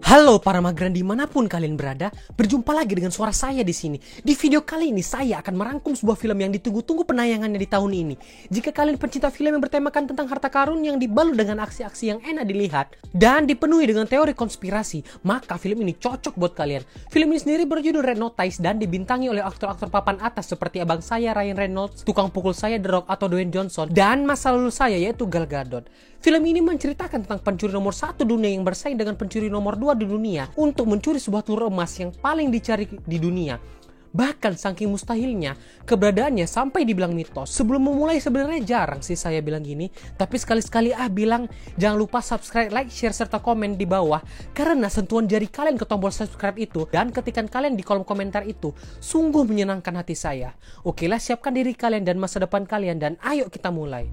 Halo para migran dimanapun kalian berada, berjumpa lagi dengan suara saya di sini. Di video kali ini saya akan merangkum sebuah film yang ditunggu-tunggu penayangannya di tahun ini. Jika kalian pencinta film yang bertemakan tentang harta karun yang dibalut dengan aksi-aksi yang enak dilihat dan dipenuhi dengan teori konspirasi, maka film ini cocok buat kalian. Film ini sendiri berjudul Red Notice dan dibintangi oleh aktor-aktor papan atas seperti abang saya Ryan Reynolds, tukang pukul saya The Rock atau Dwayne Johnson, dan masa lalu saya yaitu Gal Gadot. Film ini menceritakan tentang pencuri nomor 1 dunia yang bersaing dengan pencuri nomor 2 di dunia untuk mencuri sebuah telur emas yang paling dicari di dunia. Bahkan saking mustahilnya, keberadaannya sampai dibilang mitos. Sebelum memulai sebenarnya jarang sih saya bilang gini, tapi sekali-sekali bilang jangan lupa subscribe, like, share, serta komen di bawah. Karena sentuhan jari kalian ke tombol subscribe itu dan ketikan kalian di kolom komentar itu sungguh menyenangkan hati saya. Oke lah, siapkan diri kalian dan masa depan kalian dan ayo kita mulai.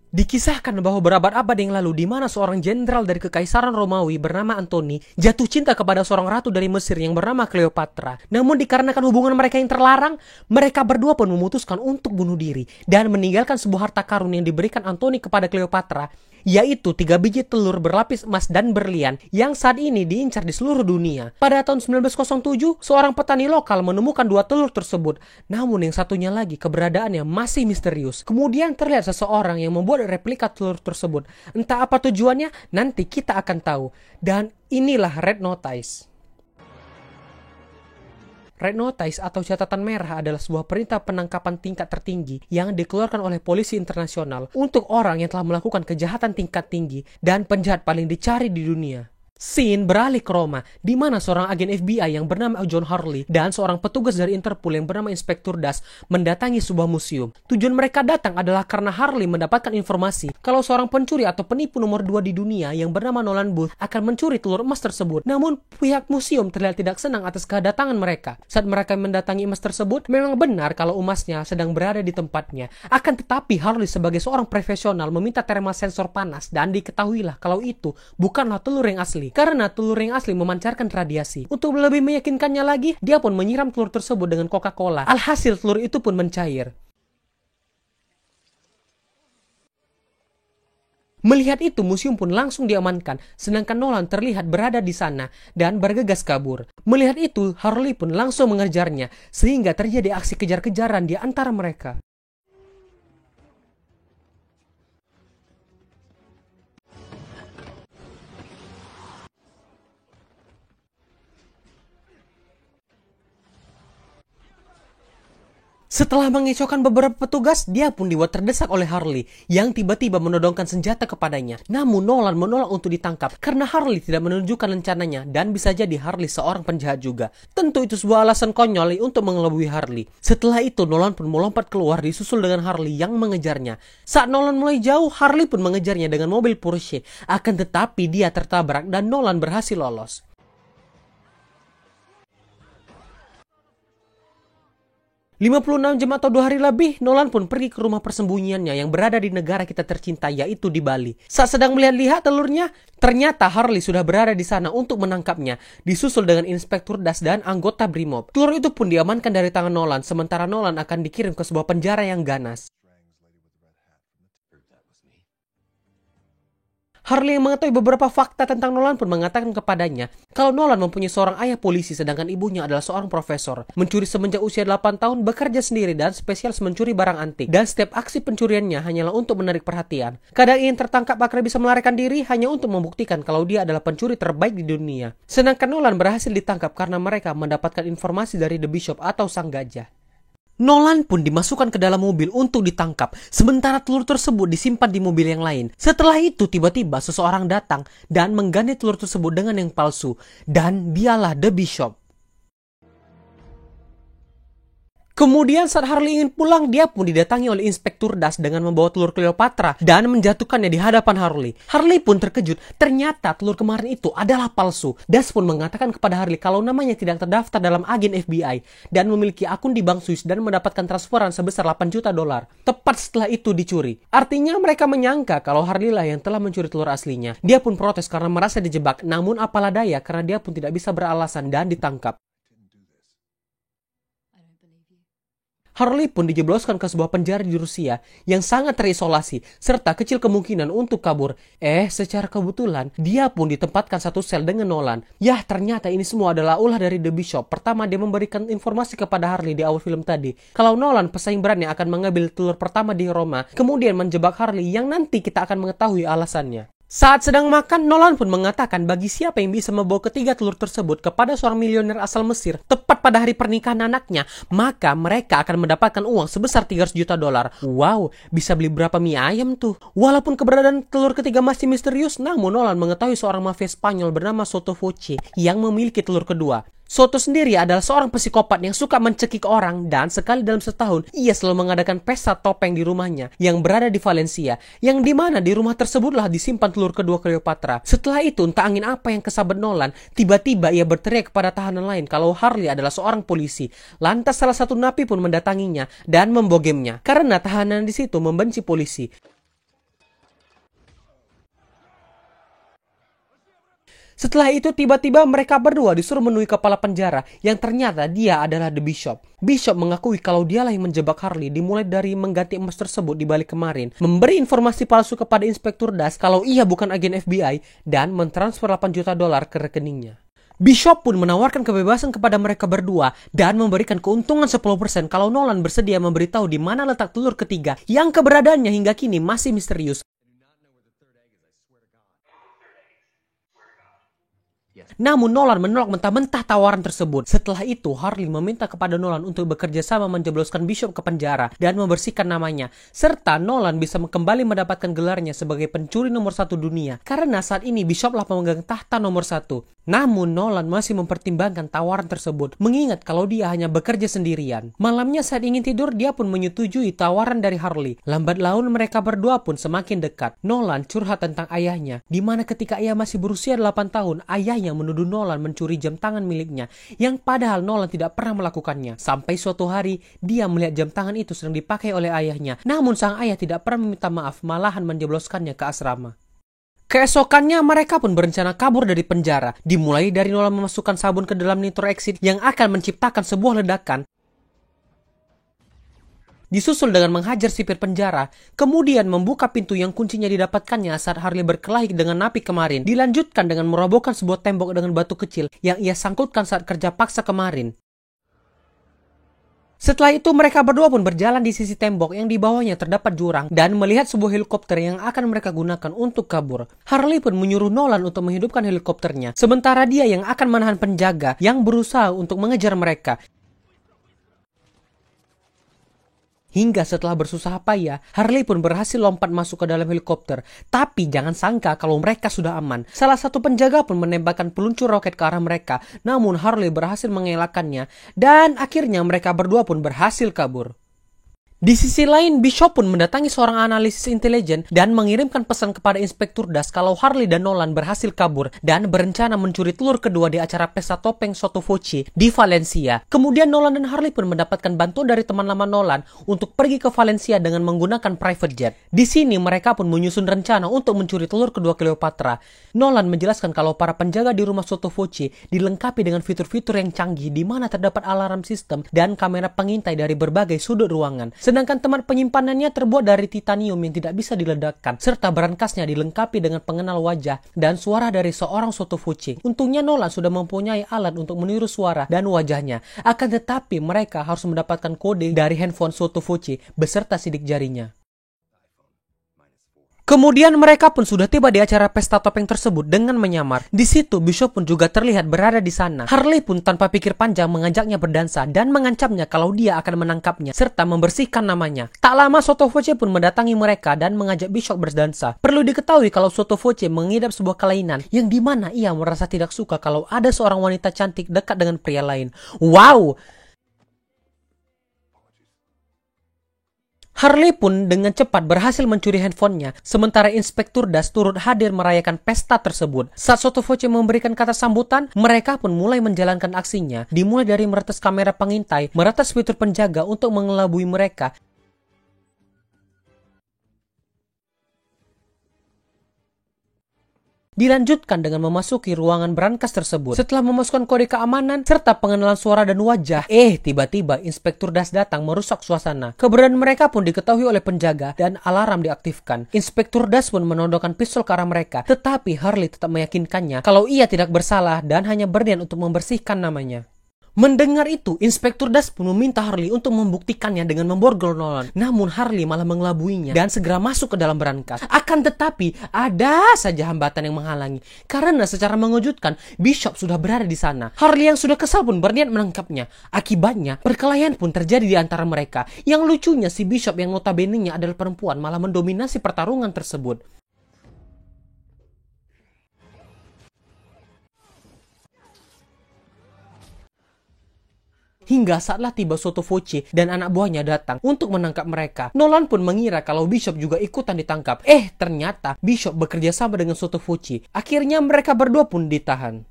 Dikisahkan bahwa berabad-abad yang lalu di mana seorang jenderal dari kekaisaran Romawi bernama Antoni jatuh cinta kepada seorang ratu dari Mesir yang bernama Cleopatra. Namun dikarenakan hubungan mereka yang terlarang, mereka berdua pun memutuskan untuk bunuh diri dan meninggalkan sebuah harta karun yang diberikan Antoni kepada Cleopatra, yaitu 3 biji telur berlapis emas dan berlian yang saat ini diincar di seluruh dunia. Pada tahun 1907, seorang petani lokal menemukan 2 telur tersebut, namun yang satunya lagi keberadaannya masih misterius. Kemudian terlihat seseorang yang membuat replika telur tersebut. Entah apa tujuannya, nanti kita akan tahu. Dan inilah Red Notice. Red Notice atau catatan merah adalah sebuah perintah penangkapan tingkat tertinggi yang dikeluarkan oleh polisi internasional untuk orang yang telah melakukan kejahatan tingkat tinggi dan penjahat paling dicari di dunia. Scene beralih ke Roma, di mana seorang agen FBI yang bernama John Hurley dan seorang petugas dari Interpol yang bernama Inspektur Das mendatangi sebuah museum. Tujuan mereka datang adalah karena Hurley mendapatkan informasi kalau seorang pencuri atau penipu nomor 2 di dunia yang bernama Nolan Booth akan mencuri telur emas tersebut. Namun pihak museum terlihat tidak senang atas kedatangan mereka. Saat mereka mendatangi emas tersebut, memang benar kalau emasnya sedang berada di tempatnya. Akan tetapi Hurley sebagai seorang profesional meminta thermal sensor panas dan diketahuilah kalau itu bukanlah telur yang asli. Karena telur yang asli memancarkan radiasi. Untuk lebih meyakinkannya lagi, dia pun menyiram telur tersebut dengan Coca-Cola. Alhasil telur itu pun mencair. Melihat itu, museum pun langsung diamankan, sedangkan Nolan terlihat berada di sana dan bergegas kabur. Melihat itu, Hurley pun langsung mengejarnya, sehingga terjadi aksi kejar-kejaran di antara mereka. Setelah mengecokkan beberapa petugas, dia pun dibuat terdesak oleh Hurley yang tiba-tiba menodongkan senjata kepadanya. Namun Nolan menolak untuk ditangkap karena Hurley tidak menunjukkan rencananya dan bisa jadi Hurley seorang penjahat juga. Tentu itu sebuah alasan konyol untuk mengelabui Hurley. Setelah itu Nolan pun melompat keluar disusul dengan Hurley yang mengejarnya. Saat Nolan mulai jauh, Hurley pun mengejarnya dengan mobil Porsche. Akan tetapi dia tertabrak dan Nolan berhasil lolos. 56 jam atau 2 hari lebih, Nolan pun pergi ke rumah persembunyiannya yang berada di negara kita tercinta, yaitu di Bali. Saat sedang melihat-lihat telurnya, ternyata Hurley sudah berada di sana untuk menangkapnya, disusul dengan Inspektur Das dan anggota Brimob. Telur itu pun diamankan dari tangan Nolan, sementara Nolan akan dikirim ke sebuah penjara yang ganas. Hurley yang mengetahui beberapa fakta tentang Nolan pun mengatakan kepadanya kalau Nolan mempunyai seorang ayah polisi sedangkan ibunya adalah seorang profesor. Mencuri semenjak usia 8 tahun, bekerja sendiri dan spesial mencuri barang antik. Dan setiap aksi pencuriannya hanyalah untuk menarik perhatian. Kadang ingin tertangkap agar bisa melarikan diri hanya untuk membuktikan kalau dia adalah pencuri terbaik di dunia. Sedangkan Nolan berhasil ditangkap karena mereka mendapatkan informasi dari The Bishop atau Sang Gajah. Nolan pun dimasukkan ke dalam mobil untuk ditangkap, sementara telur tersebut disimpan di mobil yang lain. Setelah itu tiba-tiba seseorang datang dan mengganti telur tersebut dengan yang palsu, dan dialah The Bishop. Kemudian saat Harley ingin pulang, dia pun didatangi oleh Inspektur Das dengan membawa telur Cleopatra dan menjatuhkannya di hadapan Harley. Harley pun terkejut, ternyata telur kemarin itu adalah palsu. Das pun mengatakan kepada Harley kalau namanya tidak terdaftar dalam agen FBI dan memiliki akun di bank Swiss dan mendapatkan transferan sebesar 8 juta dolar. Tepat setelah itu dicuri. Artinya mereka menyangka kalau Harley lah yang telah mencuri telur aslinya. Dia pun protes karena merasa dijebak, namun apalah daya karena dia pun tidak bisa beralasan dan ditangkap. Harley pun dijebloskan ke sebuah penjara di Rusia yang sangat terisolasi serta kecil kemungkinan untuk kabur. Secara kebetulan dia pun ditempatkan satu sel dengan Nolan. Yah, ternyata ini semua adalah ulah dari The Bishop. Pertama, dia memberikan informasi kepada Harley di awal film tadi kalau Nolan pesaing beratnya akan mengambil telur pertama di Roma, kemudian menjebak Harley yang nanti kita akan mengetahui alasannya. Saat sedang makan, Nolan pun mengatakan bagi siapa yang bisa membawa ketiga telur tersebut kepada seorang milioner asal Mesir tepat pada hari pernikahan anaknya, maka mereka akan mendapatkan uang sebesar 300 juta dolar. Wow, bisa beli berapa mie ayam tuh? Walaupun keberadaan telur ketiga masih misterius, namun Nolan mengetahui seorang mafia Spanyol bernama Soto Voce yang memiliki telur kedua. Soto sendiri adalah seorang psikopat yang suka mencekik orang dan sekali dalam setahun ia selalu mengadakan pesta topeng di rumahnya yang berada di Valencia, yang dimana di rumah tersebutlah disimpan telur kedua Cleopatra. Setelah itu entah angin apa yang kesabet Nolan, tiba-tiba ia berteriak kepada tahanan lain kalau Harley adalah seorang polisi. Lantas salah satu napi pun mendatanginya dan membogemnya karena tahanan di situ membenci polisi. Setelah itu tiba-tiba mereka berdua disuruh menemui kepala penjara yang ternyata dia adalah The Bishop. Bishop mengakui kalau dialah yang menjebak Harley dimulai dari mengganti emas tersebut di balik kemarin, memberi informasi palsu kepada Inspektur Das kalau ia bukan agen FBI dan mentransfer 8 juta dolar ke rekeningnya. Bishop pun menawarkan kebebasan kepada mereka berdua dan memberikan keuntungan 10% kalau Nolan bersedia memberitahu di mana letak telur ketiga yang keberadaannya hingga kini masih misterius. Namun Nolan menolak mentah-mentah tawaran tersebut. Setelah itu Harley meminta kepada Nolan untuk bekerja sama menjebloskan Bishop ke penjara dan membersihkan namanya, serta Nolan bisa kembali mendapatkan gelarnya sebagai pencuri nomor 1 dunia karena saat ini Bishop lah pemegang tahta nomor 1. Namun Nolan masih mempertimbangkan tawaran tersebut, mengingat kalau dia hanya bekerja sendirian. Malamnya saat ingin tidur, dia pun menyetujui tawaran dari Harley. Lambat laun mereka berdua pun semakin dekat. Nolan curhat tentang ayahnya, di mana ketika ia masih berusia 8 tahun, ayahnya menuduh Nolan mencuri jam tangan miliknya, yang padahal Nolan tidak pernah melakukannya. Sampai suatu hari, dia melihat jam tangan itu sedang dipakai oleh ayahnya. Namun sang ayah tidak pernah meminta maaf, malahan menjebloskannya ke asrama. Keesokannya mereka pun berencana kabur dari penjara, dimulai dari Nolan memasukkan sabun ke dalam nitro exit yang akan menciptakan sebuah ledakan, disusul dengan menghajar sipir penjara, kemudian membuka pintu yang kuncinya didapatkannya saat Harley berkelahi dengan napi kemarin, dilanjutkan dengan merobohkan sebuah tembok dengan batu kecil yang ia sangkutkan saat kerja paksa kemarin. Setelah itu mereka berdua pun berjalan di sisi tembok yang di bawahnya terdapat jurang dan melihat sebuah helikopter yang akan mereka gunakan untuk kabur. Harley pun menyuruh Nolan untuk menghidupkan helikopternya, sementara dia yang akan menahan penjaga yang berusaha untuk mengejar mereka. Hingga setelah bersusah payah, Harley pun berhasil lompat masuk ke dalam helikopter. Tapi jangan sangka kalau mereka sudah aman. Salah satu penjaga pun menembakkan peluncur roket ke arah mereka. Namun Harley berhasil mengelakkannya. Dan akhirnya mereka berdua pun berhasil kabur. Di sisi lain, Bishop pun mendatangi seorang analisis intelijen dan mengirimkan pesan kepada Inspektur Das kalau Harley dan Nolan berhasil kabur dan berencana mencuri telur kedua di acara pesta topeng Soto Voce di Valencia. Kemudian Nolan dan Harley pun mendapatkan bantuan dari teman lama Nolan untuk pergi ke Valencia dengan menggunakan private jet. Di sini mereka pun menyusun rencana untuk mencuri telur kedua Cleopatra. Nolan menjelaskan kalau para penjaga di rumah Soto Voce dilengkapi dengan fitur-fitur yang canggih di mana terdapat alarm sistem dan kamera pengintai dari berbagai sudut ruangan. Sedangkan tempat penyimpanannya terbuat dari titanium yang tidak bisa diledakkan, serta berangkasnya dilengkapi dengan pengenal wajah dan suara dari seorang Soto Voce. Untungnya Nolan sudah mempunyai alat untuk meniru suara dan wajahnya, akan tetapi mereka harus mendapatkan kode dari handphone Soto Voce beserta sidik jarinya. Kemudian mereka pun sudah tiba di acara pesta topeng tersebut dengan menyamar. Di situ Bishop pun juga terlihat berada di sana. Harley pun tanpa pikir panjang mengajaknya berdansa dan mengancamnya kalau dia akan menangkapnya serta membersihkan namanya. Tak lama Soto Voce pun mendatangi mereka dan mengajak Bishop berdansa. Perlu diketahui kalau Soto Voce mengidap sebuah kelainan yang dimana ia merasa tidak suka kalau ada seorang wanita cantik dekat dengan pria lain. Wow! Harley pun dengan cepat berhasil mencuri handphonenya, sementara Inspektur Das turut hadir merayakan pesta tersebut. Saat Sotto Voce memberikan kata sambutan, mereka pun mulai menjalankan aksinya, dimulai dari meretas kamera pengintai, meretas fitur penjaga untuk mengelabui mereka, dilanjutkan dengan memasuki ruangan brankas tersebut. Setelah memasukkan kode keamanan serta pengenalan suara dan wajah, tiba-tiba Inspektur Das datang merusak suasana. Keberadaan mereka pun diketahui oleh penjaga dan alarm diaktifkan. Inspektur Das pun menodongkan pistol ke arah mereka, tetapi Harley tetap meyakinkannya kalau ia tidak bersalah dan hanya berniat untuk membersihkan namanya. Mendengar itu, Inspektur Das pun meminta Harley untuk membuktikannya dengan memborgol Nolan. Namun Harley malah mengelabuinya dan segera masuk ke dalam brankas. Akan tetapi, ada saja hambatan yang menghalangi. Karena secara mengejutkan, Bishop sudah berada di sana. Harley yang sudah kesal pun berniat menangkapnya. Akibatnya, perkelahian pun terjadi di antara mereka. Yang lucunya, si Bishop yang notabene-nya adalah perempuan malah mendominasi pertarungan tersebut. Hingga saatlah tiba Sotto Voce dan anak buahnya datang untuk menangkap mereka. Nolan pun mengira kalau Bishop juga ikutan ditangkap. Ternyata Bishop bekerja sama dengan Sotto Voce. Akhirnya mereka berdua pun ditahan.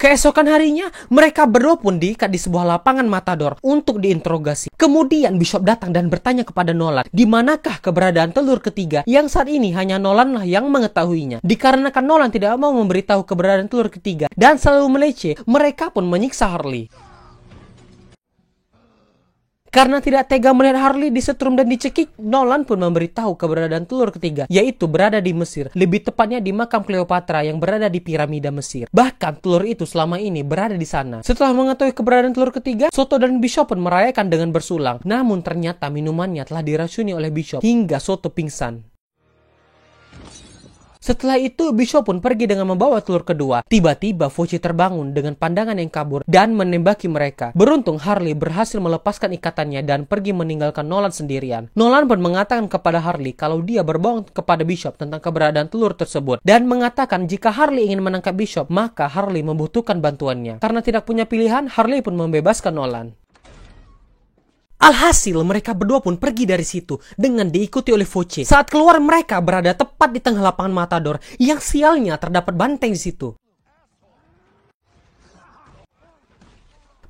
Keesokan harinya, mereka berdua pun diikat di sebuah lapangan matador untuk diinterogasi. Kemudian Bishop datang dan bertanya kepada Nolan, di manakah keberadaan telur ketiga yang saat ini hanya Nolan lah yang mengetahuinya. Dikarenakan Nolan tidak mau memberitahu keberadaan telur ketiga dan selalu meleceh, mereka pun menyiksa Harley. Karena tidak tega melihat Harley disetrum dan dicekik, Nolan pun memberitahu keberadaan telur ketiga, yaitu berada di Mesir, lebih tepatnya di makam Cleopatra yang berada di piramida Mesir. Bahkan telur itu selama ini berada di sana. Setelah mengetahui keberadaan telur ketiga, Sotto dan Bishop pun merayakan dengan bersulang. Namun ternyata minumannya telah diracuni oleh Bishop hingga Sotto pingsan. Setelah itu, Bishop pun pergi dengan membawa telur kedua. Tiba-tiba, Voce terbangun dengan pandangan yang kabur dan menembaki mereka. Beruntung, Harley berhasil melepaskan ikatannya dan pergi meninggalkan Nolan sendirian. Nolan pun mengatakan kepada Harley kalau dia berbohong kepada Bishop tentang keberadaan telur tersebut. Dan mengatakan jika Harley ingin menangkap Bishop, maka Harley membutuhkan bantuannya. Karena tidak punya pilihan, Harley pun membebaskan Nolan. Alhasil mereka berdua pun pergi dari situ dengan diikuti oleh Voce. Saat keluar mereka berada tepat di tengah lapangan matador yang sialnya terdapat banteng di situ.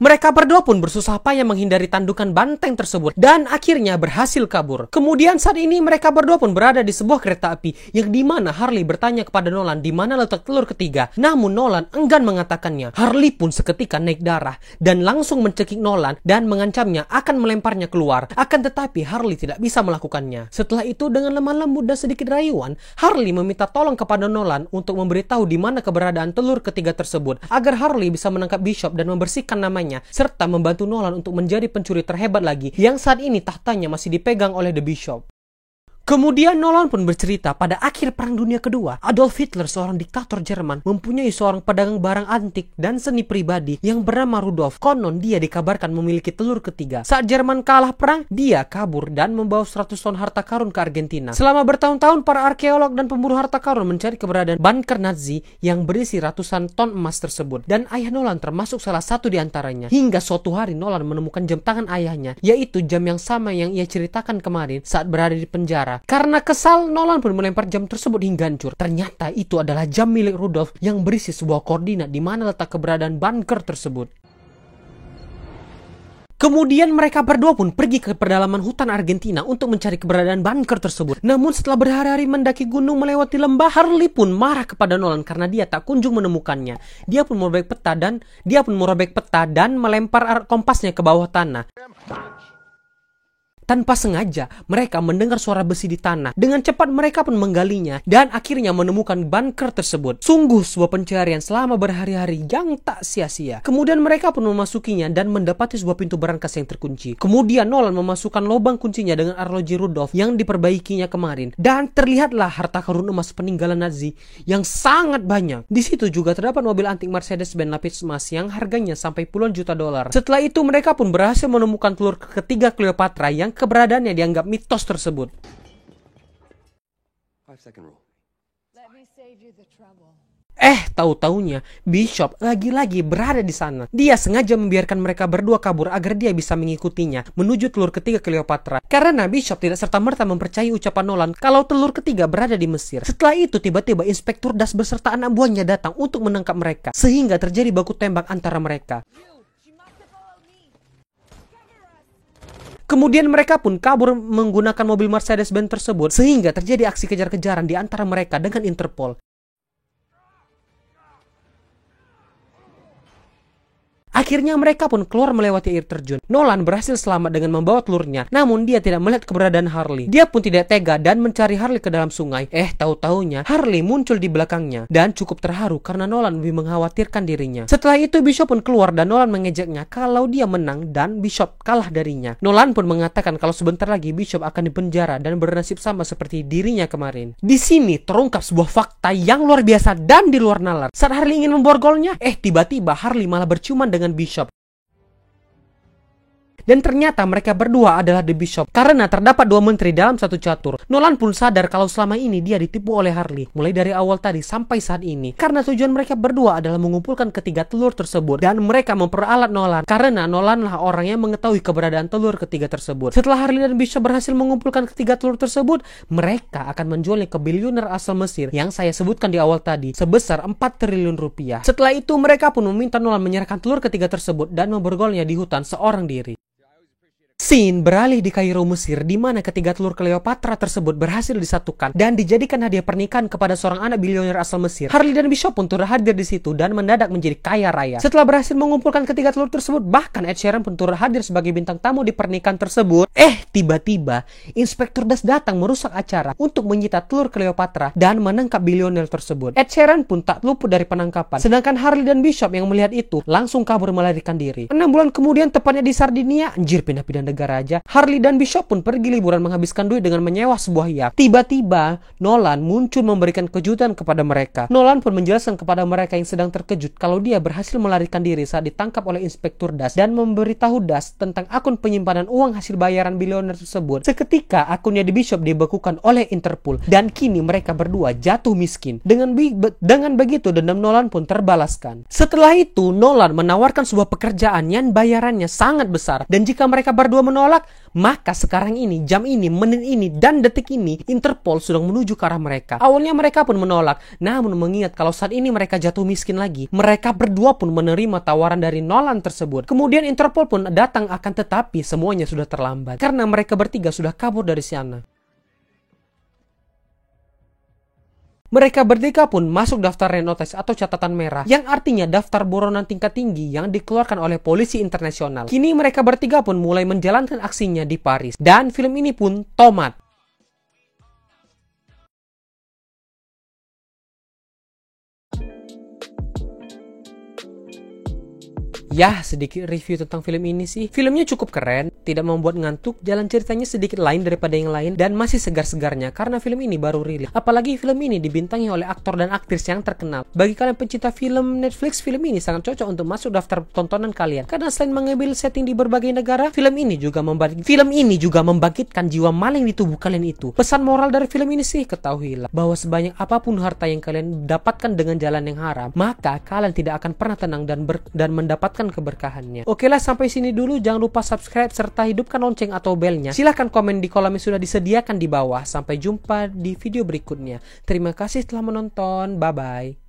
Mereka berdua pun bersusah payah menghindari tandukan banteng tersebut dan akhirnya berhasil kabur. Kemudian saat ini mereka berdua pun berada di sebuah kereta api yang dimana Harley bertanya kepada Nolan di mana letak telur ketiga. Namun Nolan enggan mengatakannya. Harley pun seketika naik darah dan langsung mencekik Nolan dan mengancamnya akan melemparnya keluar. Akan tetapi Harley tidak bisa melakukannya. Setelah itu dengan lemah lembut dan sedikit rayuan, Harley meminta tolong kepada Nolan untuk memberitahu di mana keberadaan telur ketiga tersebut agar Harley bisa menangkap Bishop dan membersihkan namanya, serta membantu Nolan untuk menjadi pencuri terhebat lagi yang saat ini tahtanya masih dipegang oleh The Bishop. Kemudian Nolan pun bercerita pada akhir Perang Dunia Kedua, Adolf Hitler, seorang diktator Jerman, mempunyai seorang pedagang barang antik dan seni pribadi yang bernama Rudolf. Konon dia dikabarkan memiliki telur ketiga. Saat Jerman kalah perang, dia kabur dan membawa 100 ton harta karun ke Argentina. Selama bertahun-tahun, para arkeolog dan pemburu harta karun mencari keberadaan bunker Nazi yang berisi ratusan ton emas tersebut. Dan ayah Nolan termasuk salah satu di antaranya. Hingga suatu hari Nolan menemukan jam tangan ayahnya, yaitu jam yang sama yang ia ceritakan kemarin saat berada di penjara. Karena kesal, Nolan pun melempar jam tersebut hingga hancur. Ternyata itu adalah jam milik Rudolf yang berisi sebuah koordinat di mana letak keberadaan bunker tersebut. Kemudian mereka berdua pun pergi ke pedalaman hutan Argentina untuk mencari keberadaan bunker tersebut. Namun setelah berhari-hari mendaki gunung melewati lembah, Harley pun marah kepada Nolan karena dia tak kunjung menemukannya. Dia pun merobek peta dan melempar kompasnya ke bawah tanah. Tanpa sengaja, mereka mendengar suara besi di tanah. Dengan cepat mereka pun menggalinya dan akhirnya menemukan bunker tersebut. Sungguh sebuah pencarian selama berhari-hari yang tak sia-sia. Kemudian mereka pun memasukinya dan mendapati sebuah pintu berangkas yang terkunci. Kemudian Nolan memasukkan lubang kuncinya dengan arloji Rudolf yang diperbaikinya kemarin. Dan terlihatlah harta karun emas peninggalan Nazi yang sangat banyak. Di situ juga terdapat mobil antik Mercedes-Benz lapis emas yang harganya sampai puluhan juta dolar. Setelah itu mereka pun berhasil menemukan telur ketiga Cleopatra yang keberadaannya dianggap mitos tersebut. 5-second rule. Let me save you the trouble. Tahu-taunya Bishop lagi-lagi berada di sana. Dia sengaja membiarkan mereka berdua kabur agar dia bisa mengikutinya menuju telur ketiga Cleopatra. Karena Bishop tidak serta-merta mempercayai ucapan Nolan kalau telur ketiga berada di Mesir. Setelah itu tiba-tiba Inspektur Das beserta anak buahnya datang untuk menangkap mereka, sehingga terjadi baku tembak antara mereka. Kemudian mereka pun kabur menggunakan mobil Mercedes-Benz tersebut, sehingga terjadi aksi kejar-kejaran di antara mereka dengan Interpol. Akhirnya mereka pun keluar melewati air terjun. Nolan berhasil selamat dengan membawa telurnya, namun dia tidak melihat keberadaan Harley. Dia pun tidak tega dan mencari Harley ke dalam sungai. Tahu-taunya Harley muncul di belakangnya dan cukup terharu karena Nolan lebih mengkhawatirkan dirinya. Setelah itu Bishop pun keluar dan Nolan mengejeknya kalau dia menang dan Bishop kalah darinya. Nolan pun mengatakan kalau sebentar lagi Bishop akan dipenjara dan bernasib sama seperti dirinya kemarin. Di sini terungkap sebuah fakta yang luar biasa dan di luar nalar. Saat Harley ingin memborgolnya, tiba-tiba Harley malah berciuman dengan Bishop. Dan ternyata mereka berdua adalah The Bishop karena terdapat dua menteri dalam satu catur. Nolan pun sadar kalau selama ini dia ditipu oleh Harley mulai dari awal tadi sampai saat ini, karena tujuan mereka berdua adalah mengumpulkan ketiga telur tersebut dan mereka memperalat Nolan karena Nolan lah orang yang mengetahui keberadaan telur ketiga tersebut. Setelah Harley dan Bishop berhasil mengumpulkan ketiga telur tersebut, mereka akan menjualnya ke bilioner asal Mesir yang saya sebutkan di awal tadi sebesar 4 triliun rupiah. Setelah itu mereka pun meminta Nolan menyerahkan telur ketiga tersebut dan memborgolnya di hutan seorang diri. Scene beralih di Kairo, Mesir, di mana ketiga telur Cleopatra tersebut berhasil disatukan dan dijadikan hadiah pernikahan kepada seorang anak bilioner asal Mesir. Harley dan Bishop pun turut hadir di situ dan mendadak menjadi kaya raya. Setelah berhasil mengumpulkan ketiga telur tersebut, bahkan Ed Sheeran pun turut hadir sebagai bintang tamu di pernikahan tersebut. Tiba-tiba Inspektur Das datang merusak acara untuk menyita telur Cleopatra dan menangkap bilioner tersebut. Ed Sheeran pun tak luput dari penangkapan. Sedangkan Harley dan Bishop yang melihat itu langsung kabur melarikan diri. 6 bulan kemudian, tepatnya di Sardinia, pindah-pindah negara aja, Harley dan Bishop pun pergi liburan menghabiskan duit dengan menyewa sebuah yacht. Tiba-tiba Nolan muncul memberikan kejutan kepada mereka. Nolan pun menjelaskan kepada mereka yang sedang terkejut kalau dia berhasil melarikan diri saat ditangkap oleh Inspektur Das dan memberitahu Das tentang akun penyimpanan uang hasil bayaran bilioner tersebut. Seketika akunnya di Bishop dibekukan oleh Interpol dan kini mereka berdua jatuh miskin. Dengan begitu dendam Nolan pun terbalaskan. Setelah itu Nolan menawarkan sebuah pekerjaan yang bayarannya sangat besar, dan jika mereka berdua menolak, maka sekarang ini, jam ini, menit ini, dan detik ini Interpol sedang menuju ke arah mereka. Awalnya mereka pun menolak, namun mengingat kalau saat ini mereka jatuh miskin lagi, mereka berdua pun menerima tawaran dari Nolan tersebut. Kemudian Interpol pun datang, akan tetapi semuanya sudah terlambat karena mereka bertiga sudah kabur dari sana. Mereka bertiga pun masuk daftar red notice atau catatan merah, yang artinya daftar buronan tingkat tinggi yang dikeluarkan oleh polisi internasional. Kini mereka bertiga pun mulai menjalankan aksinya di Paris, dan film ini pun tamat. Ya, sedikit review tentang film ini sih. Filmnya cukup keren, tidak membuat ngantuk, jalan ceritanya sedikit lain daripada yang lain, dan masih segar-segarnya karena film ini baru rilis. Apalagi film ini dibintangi oleh aktor dan aktris yang terkenal. Bagi kalian pencinta film Netflix, film ini sangat cocok untuk masuk daftar tontonan kalian. Karena selain mengambil setting di berbagai negara, film ini juga membangkitkan jiwa maling di tubuh kalian itu. Pesan moral dari film ini sih, ketahuilah bahwa sebanyak apapun harta yang kalian dapatkan dengan jalan yang haram, maka kalian tidak akan pernah tenang dan mendapatkan keberkahannya. Oke lah, sampai sini dulu. Jangan lupa subscribe serta hidupkan lonceng atau belnya. Silahkan komen di kolom yang sudah disediakan di bawah. Sampai jumpa di video berikutnya. Terima kasih telah menonton. Bye bye.